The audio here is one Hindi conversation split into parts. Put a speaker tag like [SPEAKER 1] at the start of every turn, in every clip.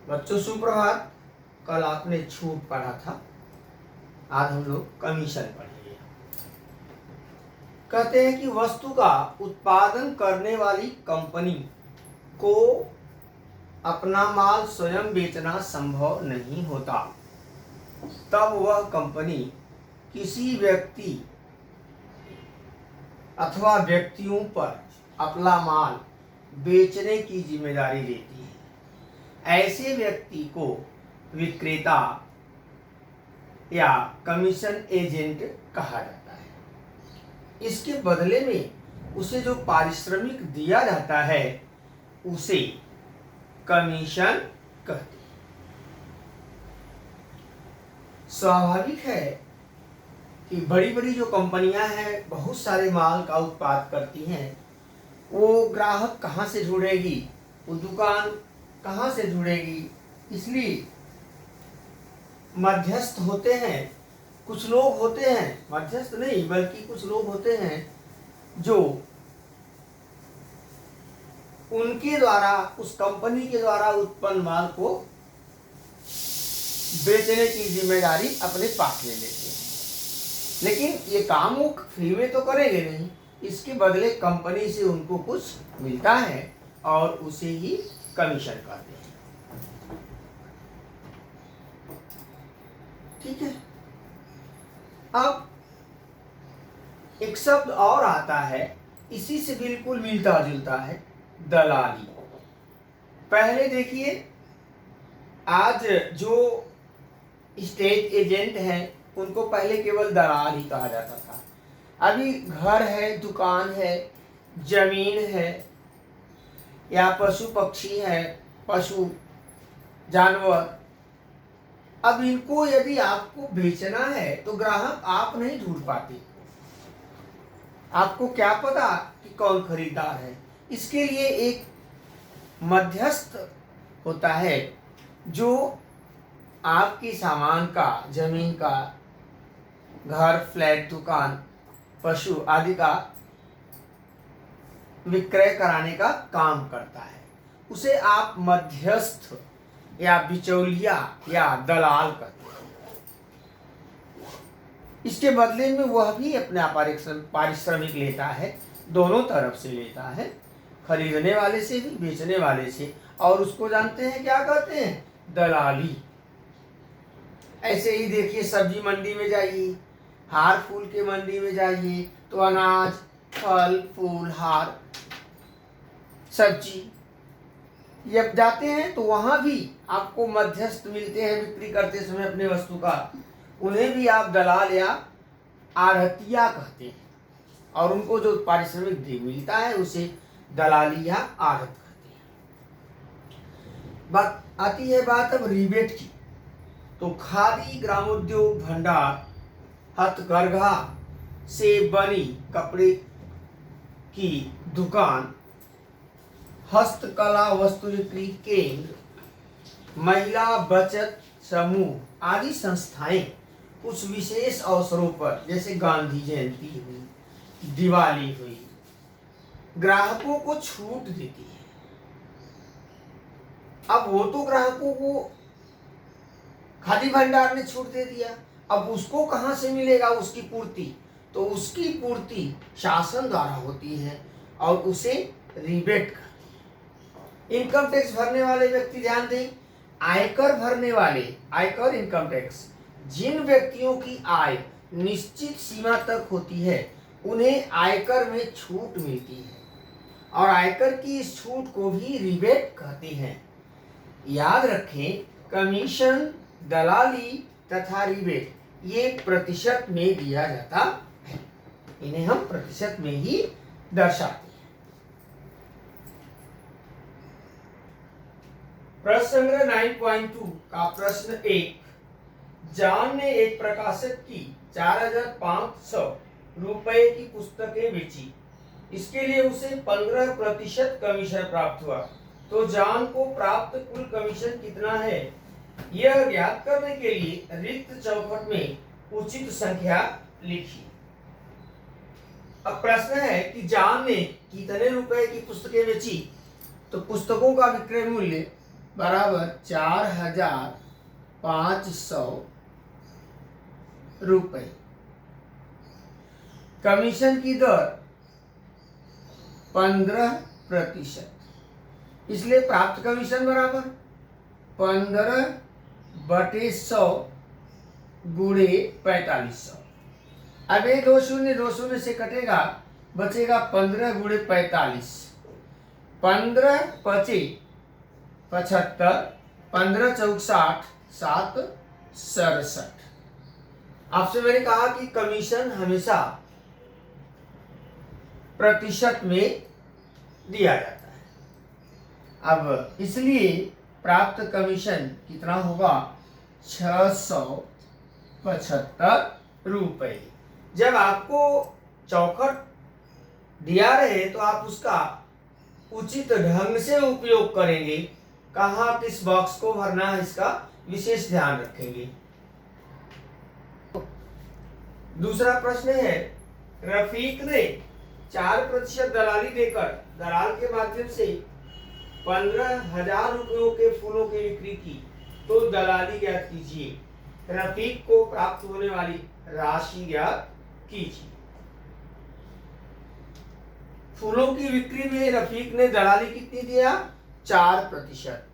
[SPEAKER 1] बच्चों सुप्रभात। कल आपने छूट पढ़ा था, आज हम लोग कमीशन पढ़ेंगे। कहते हैं कि वस्तु का उत्पादन करने वाली कंपनी को अपना माल स्वयं बेचना संभव नहीं होता, तब वह कंपनी किसी व्यक्ति अथवा व्यक्तियों पर अपना माल बेचने की जिम्मेदारी लेती है। ऐसे व्यक्ति को विक्रेता या कमीशन एजेंट कहा जाता है। इसके बदले में उसे जो पारिश्रमिक दिया जाता है उसे कमीशन कहते हैं। स्वाभाविक है कि बड़ी बड़ी जो कंपनियां हैं बहुत सारे माल का उत्पाद करती हैं, वो ग्राहक कहाँ से ढूंढेगी, वो दुकान कहाँ से ढूंढेगी। इसलिए मध्यस्थ होते हैं, कुछ लोग होते हैं, मध्यस्थ नहीं बल्कि कुछ लोग होते हैं जो उनके द्वारा, उस कंपनी के द्वारा उत्पन्न माल को बेचने की जिम्मेदारी अपने पास ले लेते हैं। लेकिन ये काम वो फ्री में तो करेंगे नहीं, इसके बदले कंपनी से उनको कुछ मिलता है और उसे ही कमीशन कहते हैं। ठीक है। अब एक शब्द और आता है, इसी से बिल्कुल मिलता जुलता है, दलाली। पहले देखिए, आज जो स्टेट एजेंट हैं उनको पहले केवल दलाल ही कहा जाता था। अभी घर है, दुकान है, जमीन है या पशु पक्षी है, पशु जानवर, अब इनको यदि आपको बेचना है तो ग्राहक आप नहीं ढूंढ पाते। आपको क्या पता कि कौन खरीदार है। इसके लिए एक मध्यस्थ होता है जो आपकी सामान का, जमीन का, घर, फ्लैट, दुकान, पशु आदि का विक्रय कराने का काम करता है। उसे आप मध्यस्थ या बिचौलिया या दलाल कहते हैं। इसके बदले में वह भी अपना पारिश्रमिक लेता है, दोनों तरफ से लेता है, खरीदने वाले से भी, बेचने वाले से। और उसको जानते हैं क्या कहते हैं? दलाली। ऐसे ही देखिए, सब्जी मंडी में जाइए, हार फूल के मंडी में जाइए तो अनाज, फल, फूल, हार, सब्जी जब जाते हैं तो वहां भी आपको मध्यस्थ मिलते हैं बिक्री करते समय अपने वस्तु का। उन्हें भी आप दलाल या आढ़तिया कहते हैं, और उनको जो पारिश्रमिक मिलता है उसे दलाली या आढ़त कहते हैं। बात आती है बात अब रिबेट की। तो खादी, ग्रामोद्योग, भंडार, हथकरघा से बनी कपड़े की दुकान, हस्तकला वस्तु बिक्री केंद्र, महिला बचत समूह आदि संस्थाएं कुछ विशेष अवसरों पर, जैसे गांधी जयंती हुई, दिवाली हुई, ग्राहकों को छूट देती है। अब वो तो ग्राहकों को खादी भंडार ने छूट दे दिया, अब उसको कहां से मिलेगा उसकी पूर्ति? तो उसकी पूर्ति शासन द्वारा होती है और उसे रिबेट कहते हैं। इनकम टैक्स भरने वाले व्यक्ति, ध्यान दें, आयकर भरने वाले, आयकर इनकम टैक्स, जिन व्यक्तियों की आय निश्चित सीमा तक होती है उन्हें आयकर में छूट मिलती है, और आयकर की इस छूट को भी रिबेट कहते हैं। याद रखें, कमीशन, दलाली तथा रिबेट ये प्रतिशत में दिया जाता है, इन्हें हम प्रतिशत में ही दर्शाते हैं। प्रश्न संग्रह 9.2 का प्रश्न 1, जॉन ने एक प्रकाशक की 4,500 रुपए की पुस्तकें बेची। इसके लिए उसे 15% कमीशन प्राप्त हुआ। तो जॉन को प्राप्त कुल कमीशन कितना है? यह ज्ञात करने के लिए रिक्त चौखट में उचित संख्या लिखिए। अब प्रश्न है कि जॉन ने कितने रुपए की पुस्तकें बेची, तो पुस्तकों का विक्रय मूल्य बराबर 4,500 रुपए। कमीशन की दर 15%, इसलिए प्राप्त कमीशन बराबर 15/100 गुणे 4500। अब ये 2 शून्य से कटेगा, बचेगा 15 गुणे 45। 15 पचे 75, 15 चौक 60, 7 67। आपसे मैंने कहा कि कमीशन हमेशा प्रतिशत में दिया जाता है। अब इसलिए प्राप्त कमीशन कितना होगा? 675 रुपए। जब आपको चौखट दिया रहे तो आप उसका उचित ढंग से उपयोग करेंगे। कहाँ किस बॉक्स को भरना है इसका विशेष ध्यान रखेंगे। दूसरा प्रश्न है, रफीक ने 4% दलाली देकर दलाल के माध्यम से 15,000 रुपयों के फूलों की बिक्री की, तो दलाली ज्ञात कीजिए। रफीक को प्राप्त होने वाली राशि ज्ञात कीजिए। फूलों की बिक्री में रफीक ने दलाली कितनी दिया? 4%।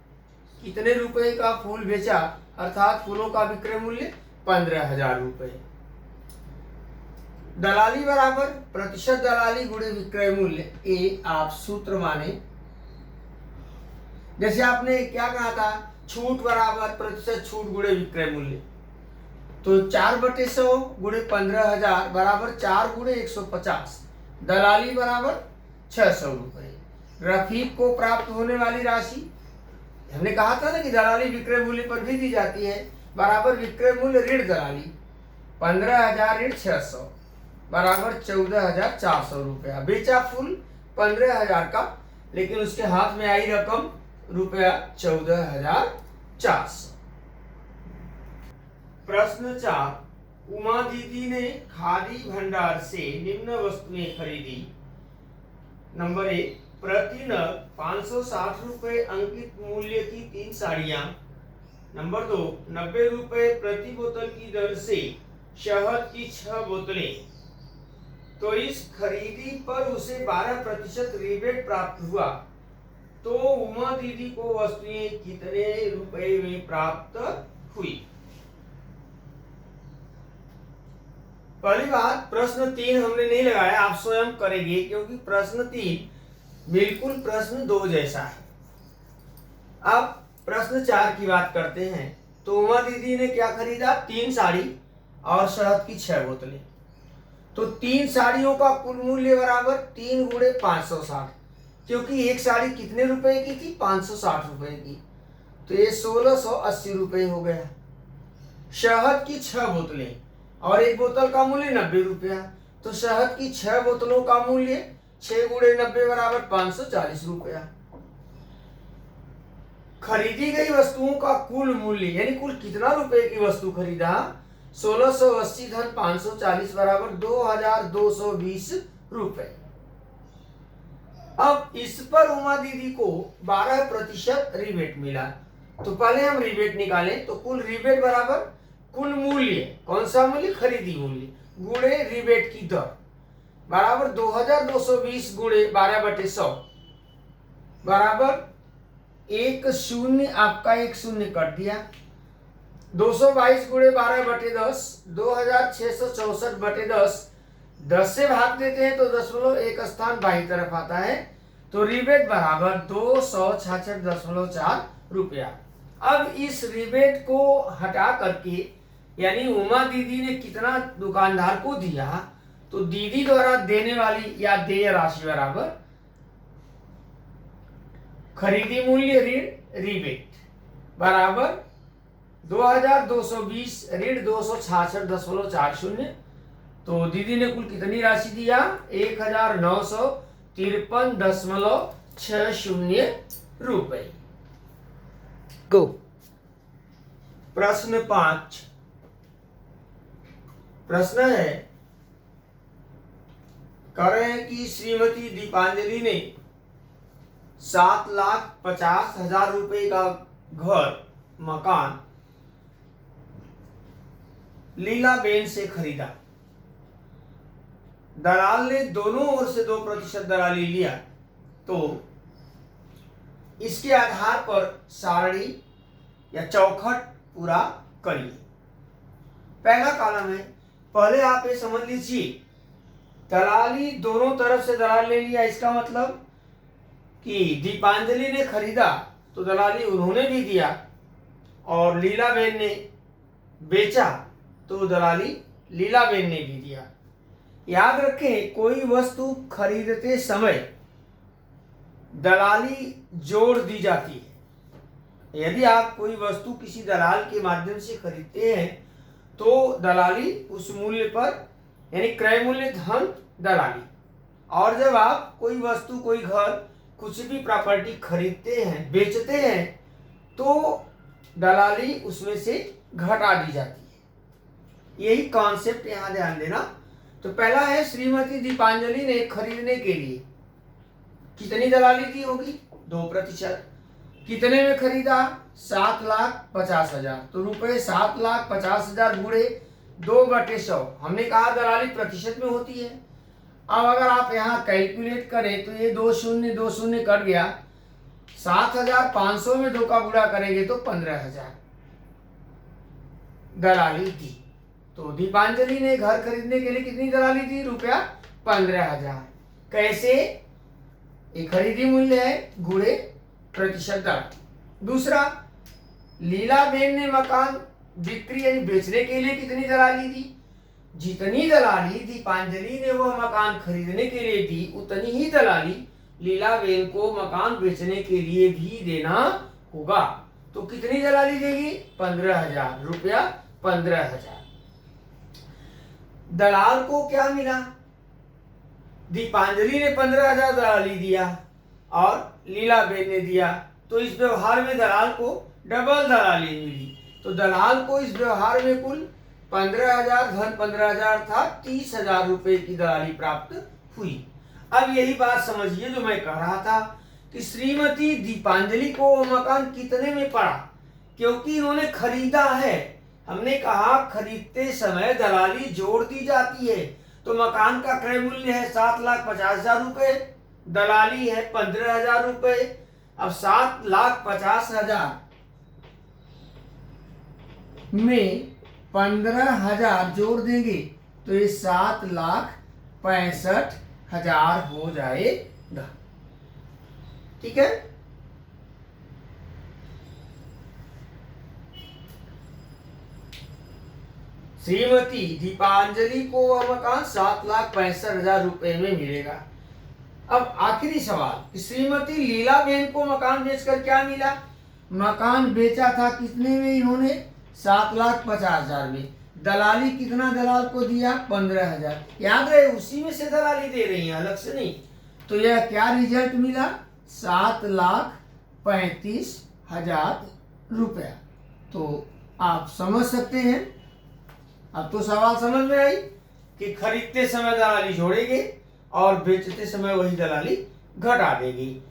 [SPEAKER 1] कितने रुपए का फूल बेचा? अर्थात फूलों का विक्रय मूल्य 15,000 रुपए। दलाली बराबर प्रतिशत दलाली गुणे विक्रय मूल्य। ए आप सूत्र माने, जैसे आपने क्या कहा था, छूट बराबर प्रतिशत छूट गुणे विक्रय मूल्य। तो 4/100 गुणे 15,000 बराबर 4 गुणे 150। दलाली बराबर 600 रुपए। रफीक को प्राप्त होने वाली राशि, हमने कहा था ना कि दलाली विक्रय मूल्य पर भी दी जाती है, बराबर विक्रय मूल्य ऋण दलाली 15,000 ऋण 600 बराबर 14,400 रुपया। बेचा फूल 15,000 का, लेकिन उसके हाथ में आई रकम रुपया 14,400। प्रश्न 4, उमा दीदी ने खादी भंडार से निम्न वस्तुएं खरीदी। नंबर 1, प्रति नग 560 रुपए अंकित मूल्य की 3 साड़ियां। नंबर 2, 90 रुपए प्रति बोतल की दर से शहद की 6 बोतलें। तो इस खरीदी पर उसे 12% रिबेट प्राप्त हुआ। तो उमा दीदी को वस्तुएं कितने रुपए में प्राप्त हुई? पहली बात, प्रश्न 3 हमने नहीं लगाया, आप स्वयं करेंगे, क्योंकि प्रश्न 3 बिल्कुल प्रश्न 2 जैसा है। अब प्रश्न 4 की बात करते हैं। तो उमा दीदी ने क्या खरीदा? 3 साड़ी और शहद की 6 बोतलें। तो 3 साड़ियों का कुल मूल्य बराबर 3 गुणे 560, क्योंकि एक साड़ी कितने रुपए की थी? 560 रुपए की। तो ये 1680 रुपए हो गया। शहद की 6 बोतलें और एक बोतल का मूल्य 90 रुपया। तो शहद की 6 बोतलों का मूल्य 6 गुणे 90 बराबर 540 रुपया। खरीदी गई वस्तुओं का कुल मूल्य, यानी कुल कितना रुपए की वस्तु खरीदा? 1680 धन 540 बराबर 2,220 रुपए। अब इस पर उमा दीदी को 12% रिबेट मिला। तो पहले हम रिबेट निकालें। तो कुल रिबेट बराबर कुल मूल्य, कौन सा मूल्य? खरीदी मूल्य गुणे रिबेट की दर बराबर 2,220 गुणे 12/100 बराबर 1 शून्य, आपका 1 शून्य कट दिया। 222 गुणे 12/10 2,664/10। 10 से भाग देते हैं तो दशमलव एक स्थान बाई तरफ आता है। तो रिबेट बराबर 266.4 रुपया। अब इस रिबेट को हटा करके, यानी उमा दीदी ने कितना दुकानदार को दिया, तो दीदी द्वारा देने वाली या देय राशि बराबर खरीदी मूल्य ऋण रिबेट बराबर 2,220 ऋण 266.40। तो दीदी ने कुल कितनी राशि दिया? 1,953.60 रुपए। गो। प्रश्न 5। प्रश्न है, कह रहे हैं कि श्रीमती दीपांजलि ने 7,50,000 रुपए का घर मकान लीलाबेन से खरीदा। दलाल ने दोनों ओर से 2% दलाली लिया, तो इसके आधार पर सारणी या चौखट पूरा करिए। पहला कॉलम है, पहले आप ये समझ लीजिए, दलाली दोनों तरफ से दलाल ले लिया। इसका मतलब कि दीपांजलि ने खरीदा तो दलाली उन्होंने भी दिया, और लीलाबेन ने बेचा तो दलाली लीलाबेन ने भी दिया। याद रखें, कोई वस्तु खरीदते समय दलाली जोड़ दी जाती है। यदि आप कोई वस्तु किसी दलाल के माध्यम से खरीदते हैं तो दलाली उस मूल्य पर, यानी क्रय मूल्य धन दलाली, और जब आप कोई वस्तु, कोई घर, कुछ भी प्रॉपर्टी खरीदते हैं, बेचते हैं, तो दलाली उसमें से घटा दी जाती है। यही कॉन्सेप्ट यहाँ ध्यान देना। तो पहला है, श्रीमती दीपांजलि ने खरीदने के लिए कितनी दलाली दी होगी? 2%। कितने में खरीदा? 7,50,000। तो रुपए 7,50,000 गुणे 2/100। हमने कहा दलाली प्रतिशत में होती है। अब अगर आप यहाँ कैलकुलेट करें तो ये 2 शून्य 2 शून्य कट गया। 7,500 में 2 का गुणा करेंगे तो 15,000 दलाली दी। तो दीपांजलि ने घर खरीदने के लिए कितनी दलाली दी? रुपया 15,000। कैसे? ये खरीदी मूल्य है गुणे प्रतिशत दर। दूसरा, लीलाबेन ने मकान बिक्री यानी बेचने के लिए कितनी दलाली दी? जितनी दलाली दीपांजलि ने वह मकान खरीदने के लिए दी, उतनी ही दलाली लीलाबेन को मकान बेचने के लिए भी देना होगा। तो कितनी दलाली देगी? 15,000 रुपया। 15,000। दलाल को क्या मिला? दीपांजलि ने 15,000 दलाली दिया और लीलाबेन ने दिया, तो इस व्यवहार में दलाल को डबल दलाली मिली। तो दलाल को इस व्यवहार में कुल 15,000 धन 15,000 था, 30,000 रुपए की दलाली प्राप्त हुई। अब यही बात समझिए जो मैं कह रहा था कि श्रीमती दीपांजलि को वो मकान कितने में पड़ा, क्योंकि इन्होंने खरीदा है। हमने कहा खरीदते समय दलाली जोड़ दी जाती है। तो मकान का क्रय मूल्य है 7,50,000 रुपए, दलाली है 15,000 रुपए। अब 7,50,000 में 15,000 जोड़ देंगे तो ये 7,65,000 हो जाएगा। ठीक है। श्रीमती दीपांजलि को वह मकान 7,65,000 रुपए में मिलेगा। अब आखिरी सवाल, श्रीमती लीलाबेन को मकान बेचकर क्या मिला? मकान बेचा था कितने में इन्होंने? 7,50,000 में। दलाली कितना दलाल को दिया? 15,000। याद रहे उसी में से दलाली दे रही है, अलग से नहीं। तो यह क्या रिजल्ट मिला? 7,35,000 रुपया। तो आप समझ सकते हैं। अब तो सवाल समझ में आई कि खरीदते समय दलाली जोड़ेंगे और बेचते समय वही दलाली घटा देगी।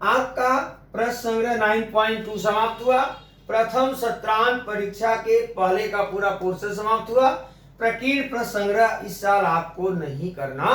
[SPEAKER 1] आपका प्रश्न संग्रह 9.2 समाप्त हुआ। प्रथम सत्रांत परीक्षा के पहले का पूरा पोर्शन समाप्त हुआ। प्रकीर्ण प्रश्न संग्रह इस साल आपको नहीं करना